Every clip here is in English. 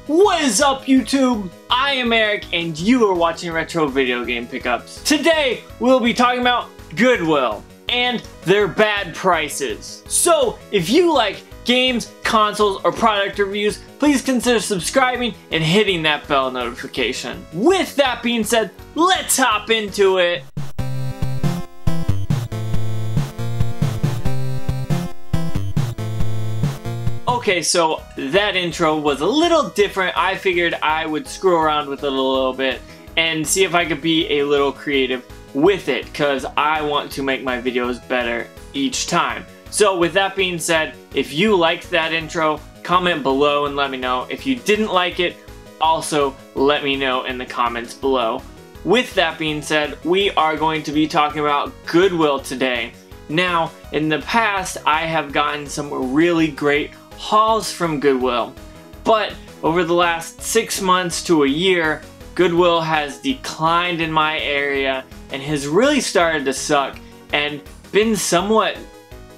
What is up, YouTube? I am Eric and you are watching Retro Video Game Pickups. Today we'll be talking about Goodwill and their bad prices. So if you like games, consoles, or product reviews, please consider subscribing and hitting that bell notification. With that being said, let's hop into it. Okay, so that intro was a little different. I figured I would screw around with it a little bit and see if I could be a little creative with it, because I want to make my videos better each time. So with that being said, if you liked that intro, comment below and let me know. If you didn't like it, also let me know in the comments below. With that being said, we are going to be talking about Goodwill today. Now, in the past, I have gotten some really great hauls from Goodwill, but over the last 6 months to a year, Goodwill has declined in my area and has really started to suck and been somewhat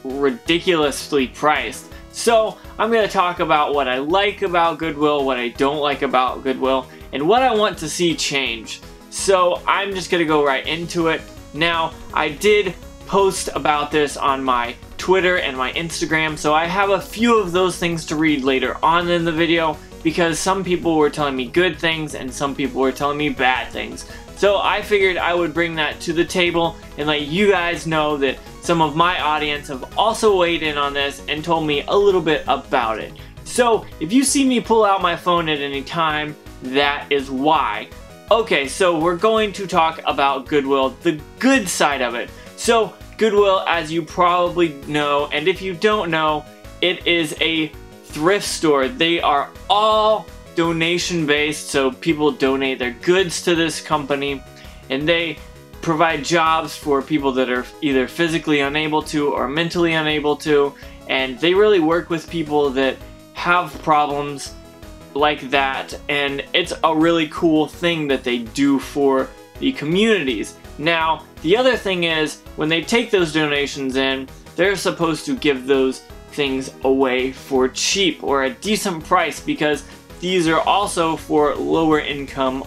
ridiculously priced. So I'm going to talk about what I like about Goodwill, what I don't like about Goodwill, and what I want to see change. So I'm just going to go right into it. Now, I did post about this on my Twitter and my Instagram, so I have a few of those things to read later on in the video, because some people were telling me good things and some people were telling me bad things. So I figured I would bring that to the table and let you guys know that some of my audience have also weighed in on this and told me a little bit about it. So if you see me pull out my phone at any time, that is why. Okay, so we're going to talk about Goodwill, the good side of it. So Goodwill, as you probably know, and if you don't know, it is a thrift store. They are all donation based, so people donate their goods to this company, and they provide jobs for people that are either physically unable to or mentally unable to, and they really work with people that have problems like that, and it's a really cool thing that they do for the communities. Now, the other thing is, when they take those donations in, they're supposed to give those things away for cheap or a decent price, because these are also for lower income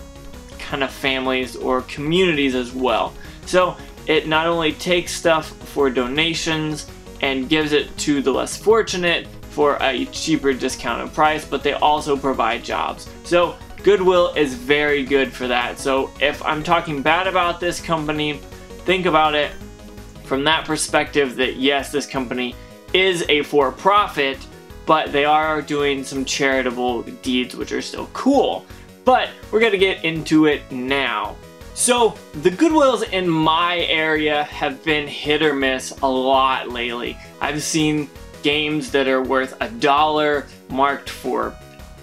kind of families or communities as well. So it not only takes stuff for donations and gives it to the less fortunate for a cheaper discounted price, but they also provide jobs. So Goodwill is very good for that. So if I'm talking bad about this company, think about it from that perspective, that yes, this company is a for-profit, but they are doing some charitable deeds which are still cool. But we're gonna get into it now. So the Goodwills in my area have been hit or miss a lot lately. I've seen games that are worth $1 marked for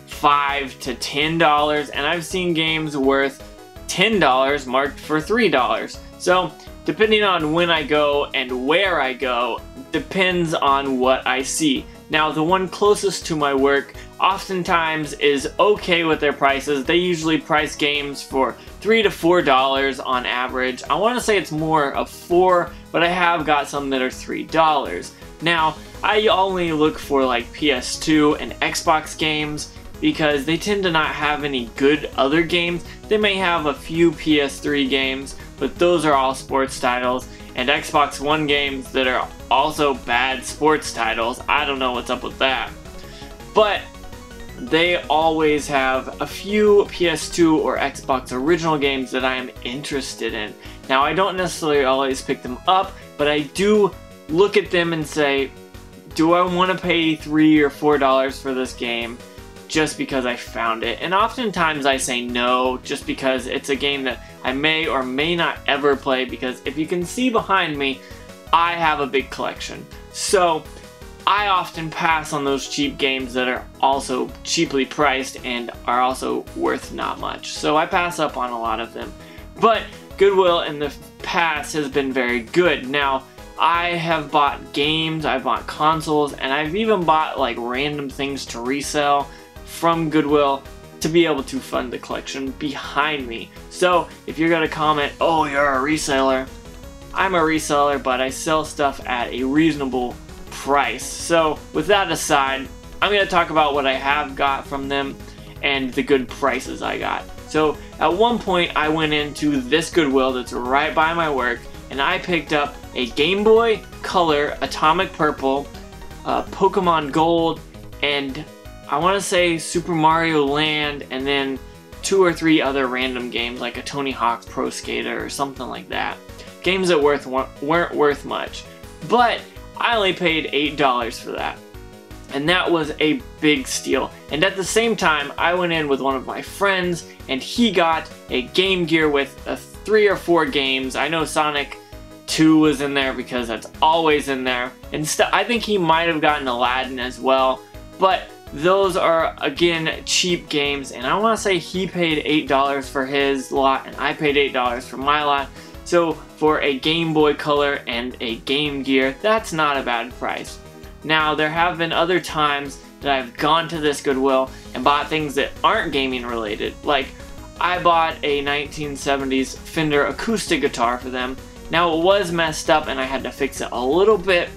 $5 to $10, and I've seen games worth $10 marked for $3. So depending on when I go and where I go, depends on what I see. Now, the one closest to my work oftentimes is okay with their prices. They usually price games for $3 to $4 on average. I want to say it's more of $4, but I have got some that are $3. Now, I only look for like PS2 and Xbox games, because they tend to not have any good other games. They may have a few PS3 games, but those are all sports titles, and Xbox One games that are also bad sports titles. I don't know what's up with that. But they always have a few PS2 or Xbox original games that I am interested in. Now, I don't necessarily always pick them up, but I do look at them and say, do I want to pay $3 or $4 for this game just because I found it? And oftentimes I say no, just because it's a game that I may or may not ever play, because if you can see behind me, I have a big collection. So I often pass on those cheap games that are also cheaply priced and are also worth not much. So I pass up on a lot of them. But Goodwill in the past has been very good. Now, I have bought games, I've bought consoles, and I've even bought like random things to resell from Goodwill to be able to fund the collection behind me. So if you're gonna comment, oh, you're a reseller, I'm a reseller, but I sell stuff at a reasonable price. So with that aside, I'm gonna talk about what I have got from them and the good prices I got. So at one point I went into this Goodwill that's right by my work, and I picked up a Game Boy Color Atomic Purple, Pokemon Gold, and I want to say Super Mario Land, and then 2 or 3 other random games like a Tony Hawk's Pro Skater or something like that. Games that weren't worth much, but I only paid $8 for that. And that was a big steal. And at the same time, I went in with one of my friends, and he got a Game Gear with 3 or 4 games. I know Sonic 2 was in there because that's always in there. And I think he might have gotten Aladdin as well. But those are, again, cheap games. And I want to say he paid $8 for his lot, and I paid $8 for my lot. So for a Game Boy Color and a Game Gear, that's not a bad price. Now, there have been other times that I've gone to this Goodwill and bought things that aren't gaming related. Like, I bought a 1970s Fender acoustic guitar for them. Now, it was messed up and I had to fix it a little bit,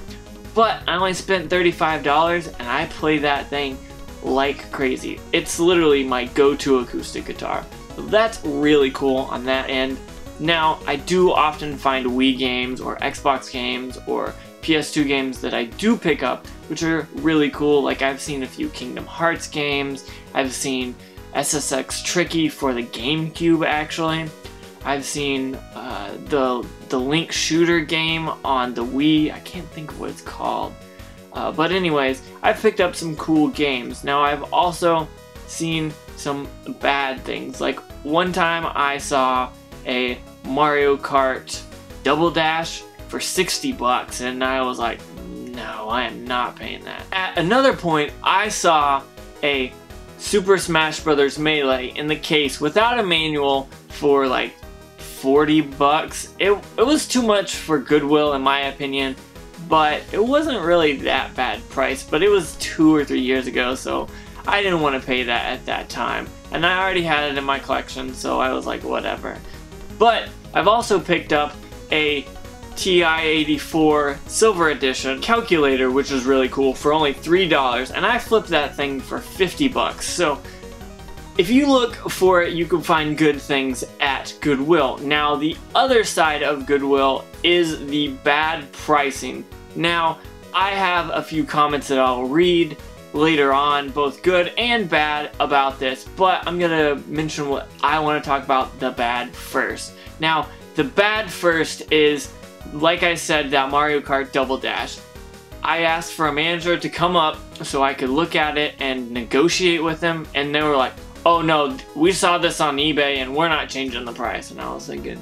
but I only spent $35 and I play that thing like crazy. It's literally my go-to acoustic guitar. So that's really cool on that end. Now, I do often find Wii games or Xbox games or PS2 games that I do pick up, which are really cool. Like, I've seen a few Kingdom Hearts games. I've seen SSX Tricky for the GameCube, actually. I've seen the Link shooter game on the Wii. I can't think of what it's called. But anyways, I've picked up some cool games. Now, I've also seen some bad things. Like, one time I saw a Mario Kart Double Dash for 60 bucks, and I was like, no, I am not paying that. At another point, I saw a Super Smash Bros. Melee in the case without a manual for like 40 bucks. It was too much for Goodwill in my opinion, but it wasn't really that bad price, but it was 2 or 3 years ago, so I didn't want to pay that at that time. And I already had it in my collection, so I was like, whatever. But I've also picked up a TI-84 Silver Edition calculator, which is really cool, for only $3, and I flipped that thing for 50 bucks. So if you look for it, you can find good things at Goodwill. Now, the other side of Goodwill is the bad pricing. Now, I have a few comments that I'll read later on, both good and bad, about this, but I'm gonna mention what I want to talk about, the bad first. Now, the bad first is, like I said, that Mario Kart Double Dash. I asked for a manager to come up so I could look at it and negotiate with them, and they were like, oh no, we saw this on eBay and we're not changing the price. And I was thinking,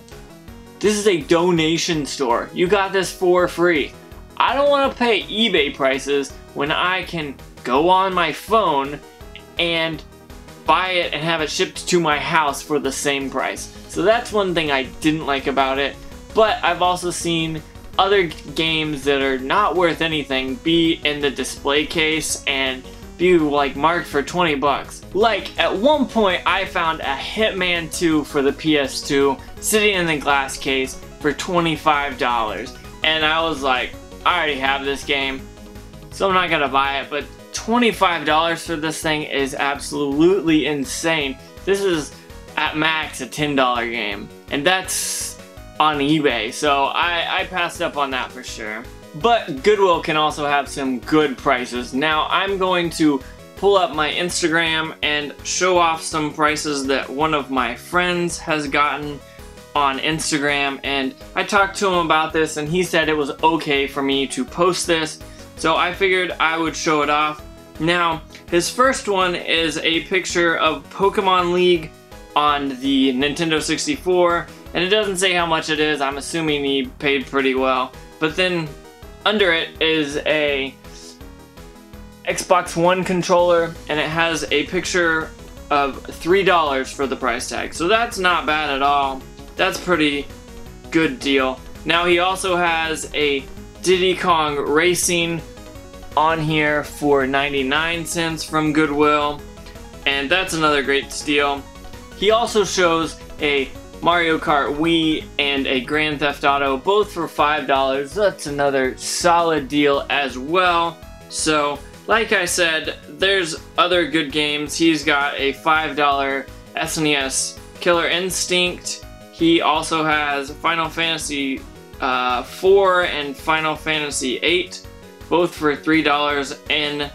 this is a donation store. You got this for free. I don't want to pay eBay prices when I can go on my phone and buy it and have it shipped to my house for the same price. So that's one thing I didn't like about it. But I've also seen other games that are not worth anything be in the display case and be like marked for 20 bucks. Like, at one point I found a Hitman 2 for the PS2 sitting in the glass case for $25. And I was like, I already have this game, so I'm not gonna buy it, but $25 for this thing is absolutely insane. This is at max a $10 game, and that's on eBay, so I passed up on that for sure. But Goodwill can also have some good prices. Now, I'm going to pull up my Instagram and show off some prices that one of my friends has gotten on Instagram, and I talked to him about this and he said it was okay for me to post this, so I figured I would show it off. Now, his first one is a picture of Pokemon League on the Nintendo 64, and it doesn't say how much it is. I'm assuming he paid pretty well. But then under it is a Xbox One controller, and it has a picture of $3 for the price tag. So that's not bad at all. That's pretty good deal. Now, he also has a Diddy Kong Racing on here for 99 cents from Goodwill, and that's another great steal. He also shows a Mario Kart Wii and a Grand Theft Auto, both for $5. That's another solid deal as well. So, like I said, there's other good games. He's got a $5 SNES Killer Instinct. He also has Final Fantasy 4 and Final Fantasy 8, both for $3 in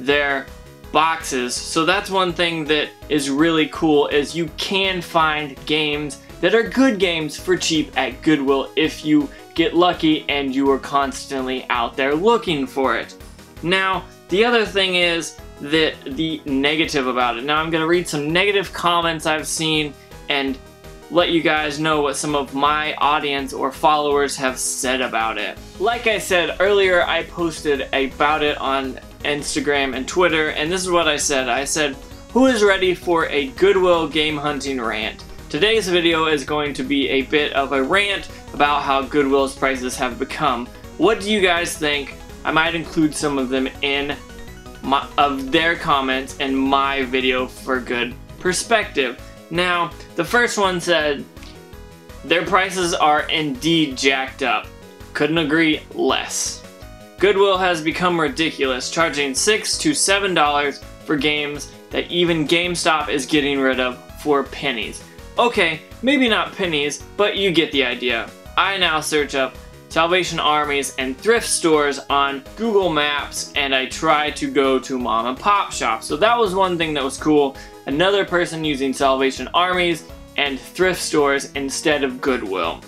their boxes. So that's one thing that is really cool, is you can find games that are good games for cheap at Goodwill if you get lucky and you are constantly out there looking for it. Now, the other thing is that the negative about it. Now I'm going to read some negative comments I've seen and let you guys know what some of my audience or followers have said about it. Like I said earlier, I posted about it on Instagram and Twitter, and this is what I said. I said, who is ready for a Goodwill Game Hunting Rant? Today's video is going to be a bit of a rant about how Goodwill's prices have become. What do you guys think? I might include some of them in their comments in my video for good perspective. Now, the first one said, their prices are indeed jacked up. Couldn't agree less. Goodwill has become ridiculous, charging $6 to $7 for games that even GameStop is getting rid of for pennies. Okay, maybe not pennies, but you get the idea. I now search up Salvation Armies and thrift stores on Google Maps, and I try to go to mom and pop shops. So that was one thing that was cool. Another person using Salvation Armies and thrift stores instead of Goodwill.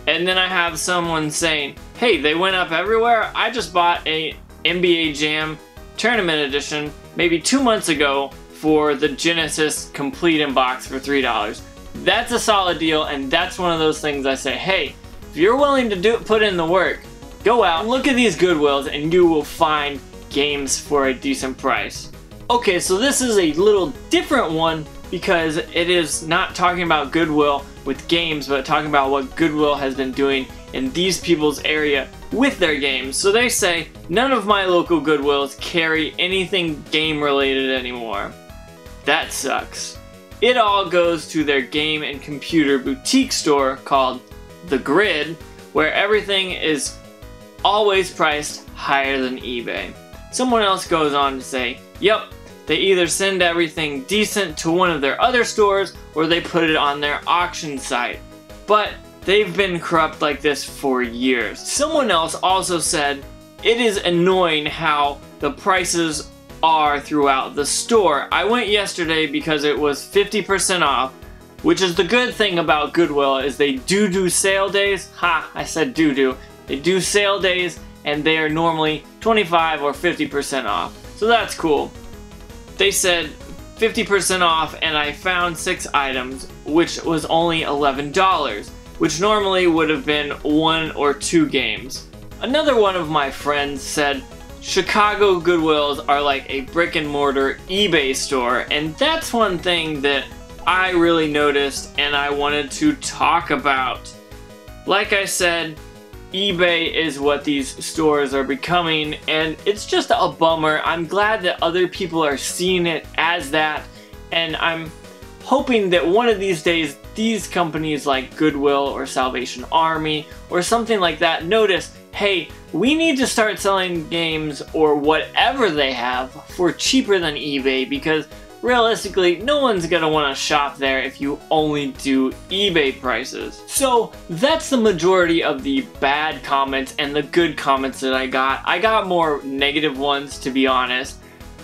And then I have someone saying, hey, they went up everywhere. I just bought a NBA Jam Tournament Edition maybe 2 months ago for the Genesis Complete in Box for $3. That's a solid deal, and that's one of those things I say, hey, if you're willing to put in the work, go out and look at these Goodwills and you will find games for a decent price. Okay, so this is a little different one because it is not talking about Goodwill with games, but talking about what Goodwill has been doing in these people's area with their games. So they say, none of my local Goodwills carry anything game related anymore. That sucks. It all goes to their game and computer boutique store called The Grid, where everything is always priced higher than eBay. Someone else goes on to say, yep, they either send everything decent to one of their other stores or they put it on their auction site. But they've been corrupt like this for years. Someone else also said, it is annoying how the prices are throughout the store. I went yesterday because it was 50% off, which is the good thing about Goodwill is they do sale days. Ha, I said do. They do sale days and they are normally 25 or 50% off. So that's cool. They said 50% off and I found 6 items, which was only $11, which normally would have been 1 or 2 games. Another one of my friends said, Chicago Goodwills are like a brick and mortar eBay store, and that's one thing that I really noticed and I wanted to talk about. Like I said, eBay is what these stores are becoming, and it's just a bummer. I'm glad that other people are seeing it as that, and I'm hoping that one of these days these companies like Goodwill or Salvation Army or something like that notice, hey, we need to start selling games or whatever they have for cheaper than eBay, because realistically, no one's gonna want to shop there if you only do eBay prices. So that's the majority of the bad comments and the good comments that I got. I got more negative ones, to be honest,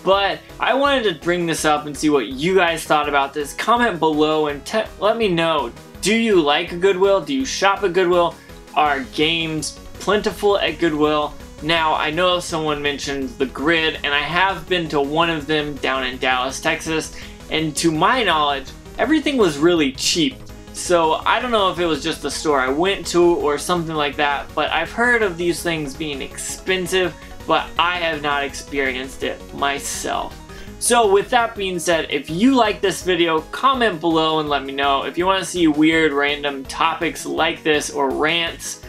but I wanted to bring this up and see what you guys thought about this. Comment below and let me know. Do you like Goodwill? Do you shop at Goodwill? Are games plentiful at Goodwill? Now, I know someone mentioned The Grid, and I have been to one of them down in Dallas, Texas, and to my knowledge, everything was really cheap. So I don't know if it was just the store I went to or something like that, but I've heard of these things being expensive, but I have not experienced it myself. So with that being said, if you like this video, comment below and let me know. If you want to see weird random topics like this or rants,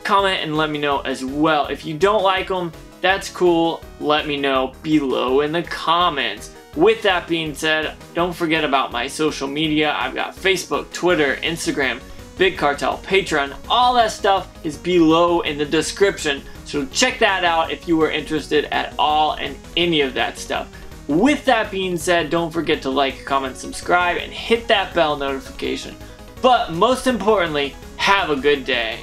comment and let me know as well. If you don't like them, that's cool. Let me know below in the comments. With that being said, don't forget about my social media. I've got Facebook, Twitter, Instagram, Big Cartel, Patreon, all that stuff is below in the description. So check that out if you were interested at all in any of that stuff. With that being said, don't forget to like, comment, subscribe, and hit that bell notification. But most importantly, have a good day.